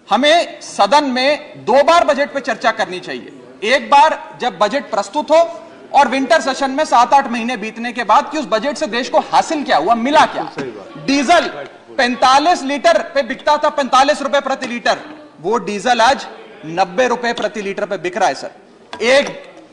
हमें सदन में 2 बार बजट पे चर्चा करनी चाहिए। एक बार जब बजट प्रस्तुत हो और विंटर सेशन में 7-8 महीने बीतने के बाद कि उस बजट से देश को हासिल क्या हुआ, मिला क्या। डीजल 45 लीटर पे बिकता था, 45 रुपए प्रति लीटर, वो डीजल आज 90 रुपए प्रति लीटर पे बिक रहा है सर। एक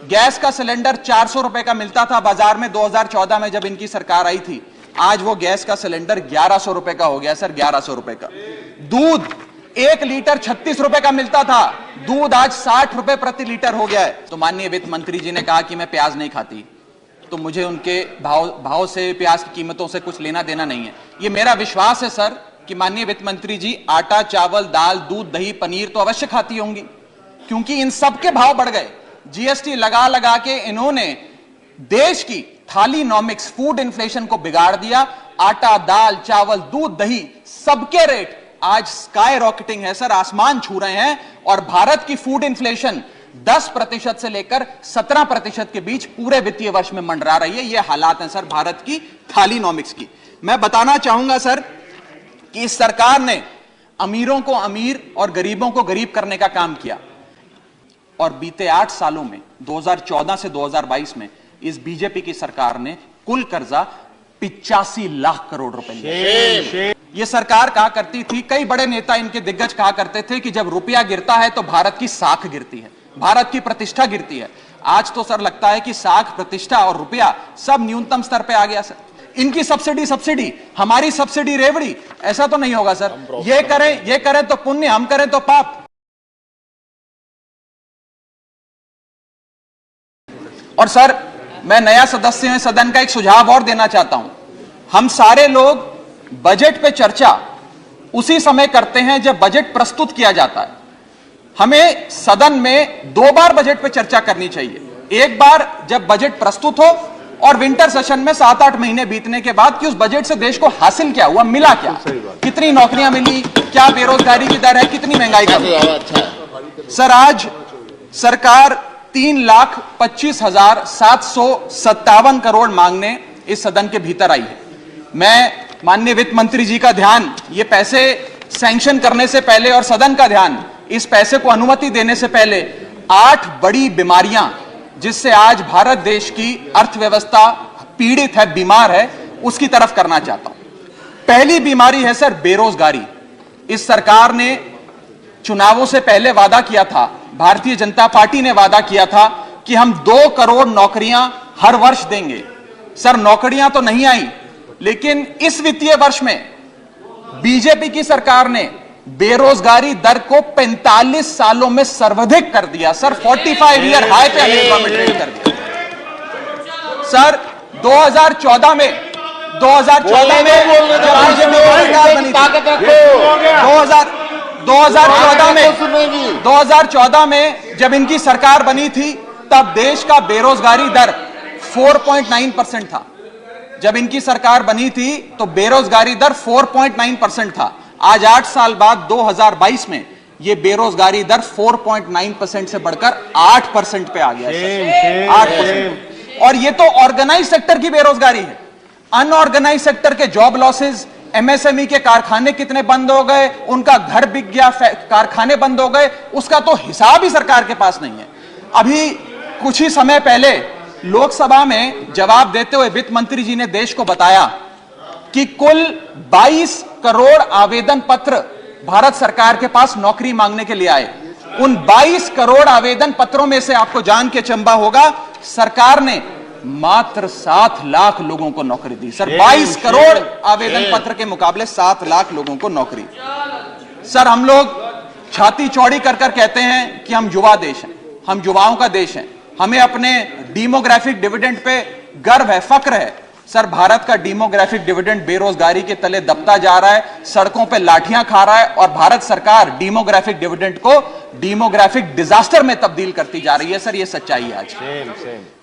गैस का सिलेंडर 400 रुपए का मिलता था बाजार में 2014 में जब इनकी सरकार आई थी, आज वो गैस का सिलेंडर 1100 रुपए का हो गया सर, 1100 रुपए का। दूध 1 लीटर 36 रुपए का मिलता था, दूध आज 60 रुपए प्रति लीटर हो गया है। तो माननीय वित्त मंत्री जी ने कहा कि मैं प्याज नहीं खाती, तो मुझे उनके भाव से, प्याज की कीमतों से कुछ लेना देना नहीं है। ये मेरा विश्वास है सर कि माननीय वित्त मंत्री जी आटा, चावल, दाल, दूध, दही, पनीर तो अवश्य खाती होंगी, क्योंकि इन सब के भाव बढ़ गए। जीएसटी लगा लगा के इन्होंने देश की थालीनॉमिक्स, फूड इन्फ्लेशन को बिगाड़ दिया। आटा, दाल, चावल, दूध, दही, सबके रेट आज स्काई रॉकेटिंग है सर, आसमान छू रहे हैं। और भारत की फूड इन्फ्लेशन 10% से लेकर 17% के बीच पूरे वित्तीय वर्ष में मंडरा रही है। यह हालात हैं सर भारत की थालीनॉमिक्स की। मैं बताना चाहूंगा सर कि इस सरकार ने अमीरों को अमीर और गरीबों को गरीब करने का काम किया, और बीते 8 सालों में 2014 से 2022 में इस बीजेपी की सरकार ने कुल कर्जा 85 लाख करोड़ रुपए लिया। ये सरकार कहा करती थी, कई बड़े नेता इनके दिग्गज कहा करते थे कि जब रुपया गिरता है तो भारत की साख गिरती है, भारत की प्रतिष्ठा गिरती है। आज तो सर लगता है कि साख, प्रतिष्ठा और रुपया सब न्यूनतम स्तर पे आ गया सर। इनकी सब्सिडी, हमारी सब्सिडी रेवड़ी, ऐसा तो नहीं होगा सर। ये करें तो पुण्य, हम करें तो पाप। और सर मैं नया सदस्य हैं सदन का, एक सुझाव और देना चाहता हूं। हम सारे लोग बजट पे चर्चा उसी समय करते हैं जब बजट प्रस्तुत किया जाता है। हमें सदन में 2 बार बजट पे चर्चा करनी चाहिए। एक बार जब बजट प्रस्तुत हो और विंटर सेशन में 7-8 महीने बीतने के बाद कि उस बजट से देश को हासिल क्या हुआ, मिला क्या, कितनी नौकरियां मिली, क्या बेरोजगारी की दर है, कितनी महंगाई कम है। सर आज सरकार 3,25,757 करोड़ मांगने इस सदन के भीतर आई है। मैं माननीय वित्त मंत्री जी का ध्यान, ये पैसे सैंक्शन करने से पहले और सदन का ध्यान इस पैसे को अनुमति देने से पहले 8 बड़ी बीमारियां जिससे आज भारत देश की अर्थव्यवस्था पीड़ित है, बीमार है, उसकी तरफ करना चाहता हूं। पहली बीमारी है सर बेरोजगारी। इस सरकार ने चुनावों से पहले वादा किया था, भारतीय जनता पार्टी ने वादा किया था कि हम 2 करोड़ नौकरियां हर वर्ष देंगे। सर नौकरियां तो नहीं आई, लेकिन इस वित्तीय वर्ष में बीजेपी की सरकार ने बेरोजगारी दर को 45 सालों में सर्वाधिक कर दिया सर, 45 ईयर हाई पे अनएम्प्लॉयमेंट रेट कर दिया। सर 2014 में जब बीजेपी की सरकार बनी थी, 2014 में जब इनकी सरकार बनी थी, तब देश का बेरोजगारी दर 4.9% था। जब इनकी सरकार बनी थी तो बेरोजगारी दर 4.9% था। आज 8 साल बाद 2022 में यह बेरोजगारी दर 4.9% से बढ़कर 8% पे आ गया है। 8%। और यह तो ऑर्गेनाइज सेक्टर की बेरोजगारी है। अनऑर्गेनाइज सेक्टर के जॉब लॉसेज, एमएसएमई के कारखाने कितने बंद हो गए, उनका घर बिक गया, कारखाने बंद हो गए, उसका तो हिसाब ही सरकार के पास नहीं है। अभी कुछ ही समय पहले लोकसभा में जवाब देते हुए वित्त मंत्री जी ने देश को बताया कि कुल 22 करोड़ आवेदन पत्र भारत सरकार के पास नौकरी मांगने के लिए आए। उन 22 करोड़ आवेदन पत्रों में से आपको जान के चंबा होगा, सरकार ने मात्र 7 लाख लोगों को नौकरी दी। सर 22 करोड़ आवेदन पत्र के मुकाबले 7 लाख लोगों को नौकरी। सर हम लोग छाती चौड़ी कर कर कहते हैं कि हम युवा देश हैं, हम युवाओं का देश है, हमें अपने डेमोग्राफिक डिविडेंड पे गर्व है, फक्र है। सर भारत का डेमोग्राफिक डिविडेंड बेरोजगारी के तले दबता जा रहा है, सड़कों पे लाठियां खा रहा है, और भारत सरकार डेमोग्राफिक डिविडेंड को डेमोग्राफिक डिजास्टर में तब्दील करती जा रही है। सर ये सच्चाई है आज।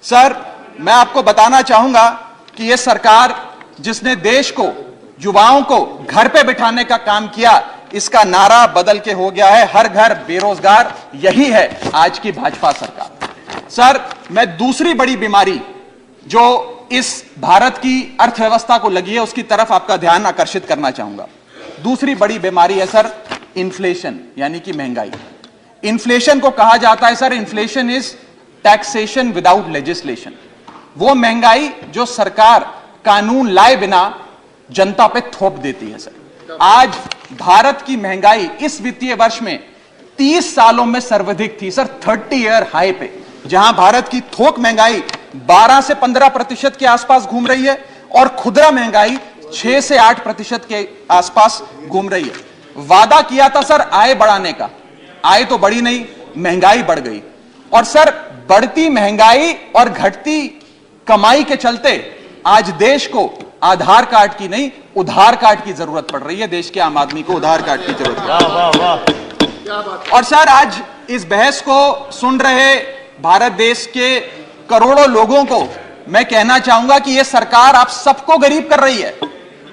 सर मैं आपको बताना चाहूंगा कि यह सरकार जिसने देश को, युवाओं को घर पे बिठाने का काम किया, इसका नारा बदल के हो गया है हर घर बेरोजगार। यही है आज की भाजपा सरकार। सर मैं दूसरी बड़ी बीमारी जो इस भारत की अर्थव्यवस्था को लगी है उसकी तरफ आपका ध्यान आकर्षित करना चाहूंगा। दूसरी बड़ी बीमारी है सर इन्फ्लेशन यानी कि महंगाई। इन्फ्लेशन को कहा जाता है sir, inflation is taxation without legislation. वो महंगाई जो सरकार कानून लाए बिना जनता पे थोप देती है सर। आज भारत की महंगाई इस वित्तीय वर्ष में 30 सालों में सर्वाधिक थी सर, 30 ईयर हाई पे, जहां भारत की थोक महंगाई 12 से 15% के आसपास घूम रही है और खुदरा महंगाई 6 से 8% के आसपास घूम रही है। वादा किया था सर आय बढ़ाने का, आय तो बढ़ी नहीं, महंगाई बढ़ गई। और सर बढ़ती महंगाई और घटती कमाई के चलते आज देश को आधार कार्ड की नहीं, उधार कार्ड की जरूरत पड़ रही है। देश के आम आदमी को उधार कार्ड की जरूरत पड़ रही है। वाह वाह। और सर आज इस बहस को सुन रहे भारत देश के करोड़ों लोगों को मैं कहना चाहूंगा कि यह सरकार आप सबको गरीब कर रही है।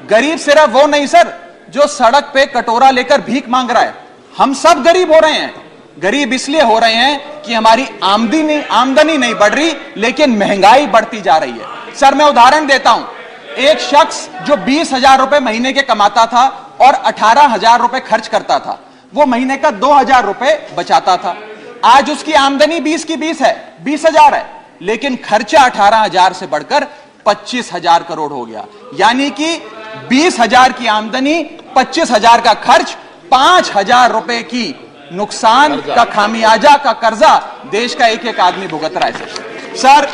गरीब सिर्फ वो नहीं सर जो सड़क पे कटोरा लेकर भीख मांग रहा है, हम सब गरीब हो रहे हैं। गरीब इसलिए हो रहे हैं कि हमारी आमदनी नहीं बढ़ रही, लेकिन महंगाई बढ़ती जा रही है। सर मैं उदाहरण देता हूं, एक शख्स जो 20,000 रुपए महीने के कमाता था और 18,000 रुपए खर्च करता था, वो महीने का 2,000 रुपए बचाता था। आज उसकी आमदनी 20 की 20 है, 20,000 है, लेकिन खर्चा 18,000 से बढ़कर 25,000 करोड़ हो गया। यानी कि 20,000 की आमदनी, 25,000 का खर्च, 5,000 रुपए की नुकसान का खामियाजा का कर्जा देश का एक एक आदमी भुगत रहा है। सर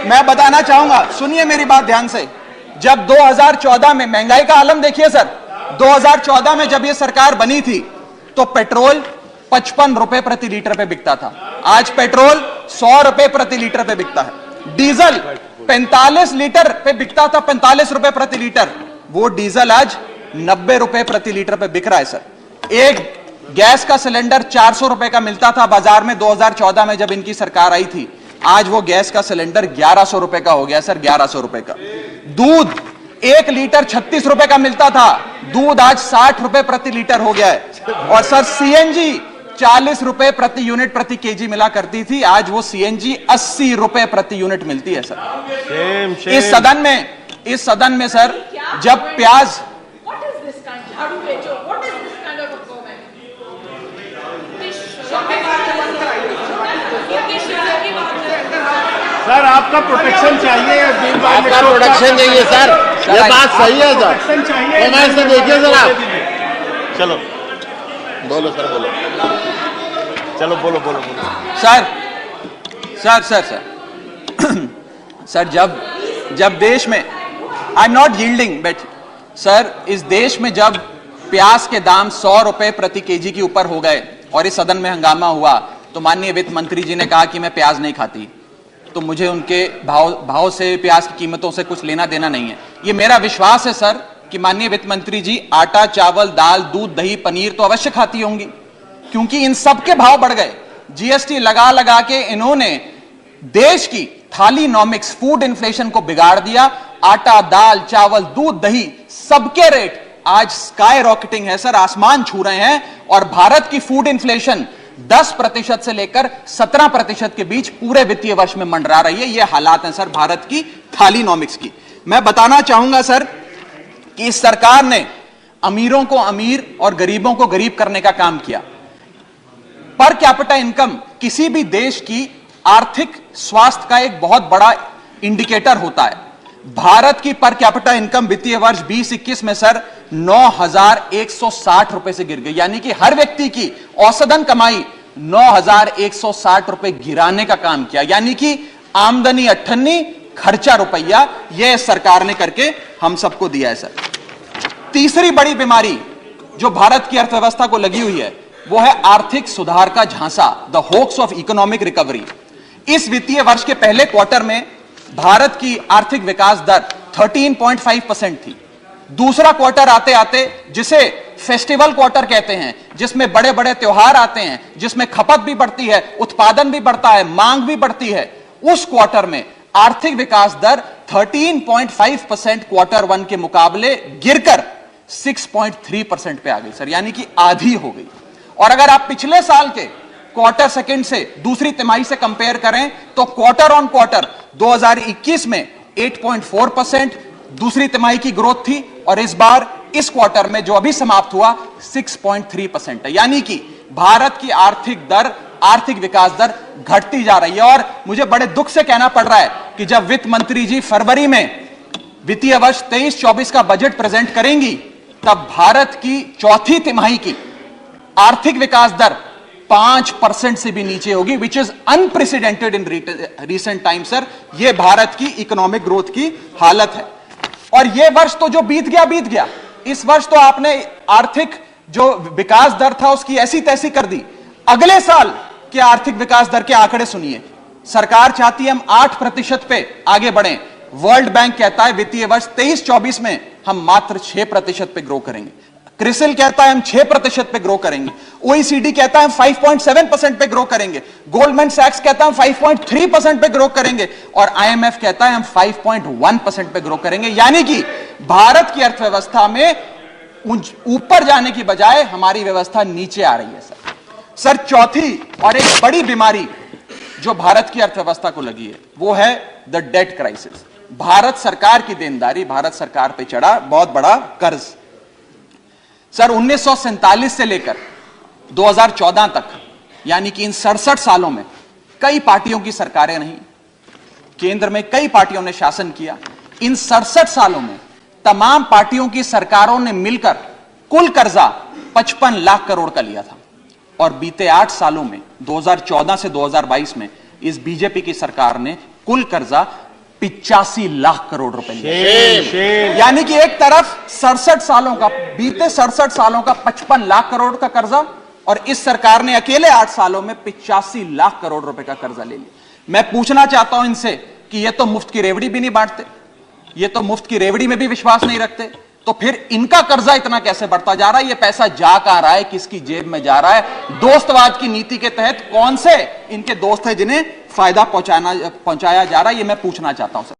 मैं बताना चाहूंगा, सुनिए मेरी बात ध्यान से। जब 2014 में महंगाई का आलम देखिए सर, 2014 में जब यह सरकार बनी थी तो पेट्रोल 55 रुपए प्रति लीटर पे बिकता था, आज पेट्रोल 100 रुपए प्रति लीटर पे बिकता है। डीजल 45 लीटर पे बिकता था, 45 रुपए प्रति लीटर, वो डीजल आज 90 रुपए प्रति लीटर पे बिक रहा है सर। एक गैस का सिलेंडर 400 रुपए का मिलता था बाजार में 2014 में जब इनकी सरकार आई थी, आज वो गैस का सिलेंडर 1100 रुपए का हो गया सर, 1100 रुपए का। दूध 1 लीटर 36 रुपए का मिलता था, दूध आज 60 रुपए प्रति लीटर हो गया है। और सर सीएनजी 40 रुपए प्रति यूनिट प्रति केजी मिला करती थी, आज वो सीएनजी 80 रुपए प्रति यूनिट मिलती है सर। इस सदन में सर जब प्याज सर आपका प्रोटेक्शन चाहिए, आपका प्रोटेक्शन चाहिए सर, ये बात सही है सर। कमेंट से देखिए सर आप। चलो बोलो सर, बोलो, चलो बोलो बोलो बोलो sir sir sir sir sir जब देश में, I am not yielding but sir, इस देश में जब प्याज के दाम 100 रुपए प्रति केजी के ऊपर हो गए और इस सदन में हंगामा हुआ तो माननीय वित्त मंत्री जी ने कहा कि मैं प्याज नहीं खाती, तो मुझे उनके भाव से, प्याज की कीमतों से कुछ लेना देना नहीं है। ये मेरा विश्वास है सर कि माननीय वित्त मंत्री जी आटा, चावल, दाल, दूध, दही, पनीर तो अवश्य खाती होंगी, क्योंकि इन सब के भाव बढ़ गए। जीएसटी लगा लगा के इन्होंने देश की थालीनॉमिक्स, फूड इन्फ्लेशन को बिगाड़ दिया। आटा, दाल, चावल, दूध, दही, सबके रेट आज स्काई रॉकेटिंग है सर, आसमान छू रहे हैं। और भारत की फूड इन्फ्लेशन 10% से लेकर 17% के बीच पूरे वित्तीय वर्ष में मंडरा रही है। यह हालात हैं सर भारत की थालीनॉमिक्स की। मैं बताना चाहूंगा सर कि इस सरकार ने अमीरों को अमीर और गरीबों को गरीब करने का काम किया। पर कैपिटा इनकम किसी भी देश की आर्थिक स्वास्थ्य का एक बहुत बड़ा इंडिकेटर होता है। भारत की पर कैपिटा इनकम वित्तीय वर्ष 2021 में सर 9,160 रुपए से गिर गई, यानी कि हर व्यक्ति की औसतन कमाई 9,160 रुपए गिराने का काम किया। यानी कि आमदनी 98, खर्चा रुपया, यह सरकार ने करके हम सबको दिया है सर। तीसरी बड़ी बीमारी जो भारत की अर्थव्यवस्था को लगी हुई है वो है आर्थिक सुधार का झांसा, the hoax of economic recovery. इस वित्तीय वर्ष के पहले क्वार्टर में भारत की आर्थिक विकास दर 13.5% थी। दूसरा क्वार्टर आते आते, जिसे फेस्टिवल क्वार्टर कहते हैं, जिसमें बड़े बड़े त्योहार आते हैं, जिसमें खपत भी बढ़ती है, उत्पादन भी बढ़ता है, मांग भी बढ़ती है, उस क्वार्टर में आर्थिक विकास दर 13.5% क्वार्टर 1 के मुकाबले गिरकर 6.3% पे आ गई सर, यानी कि आधी हो गई। और अगर आप पिछले साल के क्वार्टर सेकंड से दूसरी तिमाही से कंपेयर करें तो क्वार्टर ऑन क्वार्टर 2021 में 8.4% दूसरी तिमाही की ग्रोथ थी और इस बार इस क्वार्टर में जो अभी समाप्त हुआ 6.3% है। यानी कि भारत की आर्थिक विकास दर घटती जा रही है। और मुझे बड़े दुख से कहना पड़ रहा है कि जब वित्त मंत्री जी फरवरी में वित्तीय वर्ष 23-24 का बजट प्रेजेंट करेंगी, तब भारत की चौथी तिमाही की आर्थिक विकास दर 5% से भी नीचे होगी, which is unprecedented in recent time. Sir, यह भारत की इकोनॉमिक ग्रोथ की हालत है। और यह वर्ष तो जो बीत गया, इस वर्ष तो आपने आर्थिक जो विकास दर था उसकी ऐसी तैसी कर दी। अगले साल के आर्थिक विकास दर के आंकड़े सुनिए। सरकार चाहती है हम 8% पे आगे बढ़ें। वर्ल्ड बैंक कहता है वित्तीय वर्ष 23-24 में हम मात्र 6% पे ग्रो करेंगे। क्रिसिल कहता है हम 6% पे ग्रो करेंगे। ओईसीडी कहता है हम 5.7% पे ग्रो करेंगे। गोल्डमैन सैक्स कहता है हम 5.3% पे ग्रो करेंगे। और आईएमएफ कहता है हम 5.1% पे ग्रो करेंगे। यानी कि भारत की अर्थव्यवस्था में ऊपर जाने की बजाय हमारी व्यवस्था नीचे आ रही है। सर, चौथी और एक बड़ी बीमारी जो भारत की अर्थव्यवस्था को लगी है वो है द डेट क्राइसिस। भारत सरकार की देनदारी, भारत सरकार पे चढ़ा बहुत बड़ा कर्ज। सर, 1947 से लेकर 2014 तक, यानी कि इन 67 सालों में कई पार्टियों की सरकारें रहीं, केंद्र में कई पार्टियों ने शासन किया। इन 67 सालों में तमाम पार्टियों की सरकारों ने मिलकर कुल कर्जा 55 लाख करोड़ का लिया था। और बीते 8 सालों में 2014 से 2022 में इस बीजेपी की सरकार ने कुल कर्जा 85 लाख करोड़ रुपए लिया। यानी कि एक तरफ 67 सालों का, बीते 67 सालों का 55 लाख करोड़ का कर्जा, और इस सरकार ने अकेले 8 सालों में 85 लाख करोड़ रुपए का कर्जा ले लिया। मैं पूछना चाहता हूं इनसे कि ये तो मुफ्त की रेवड़ी भी नहीं बांटते, ये तो मुफ्त की रेवड़ी में भी विश्वास नहीं रखते, तो फिर इनका कर्जा इतना कैसे बढ़ता जा रहा है? ये पैसा जा कहां रहा है, किसकी जेब में जा रहा है? दोस्तवाद की नीति के तहत कौन से इनके दोस्त हैं जिन्हें फायदा पहुंचाया जा रहा है? ये मैं पूछना चाहता हूं सर।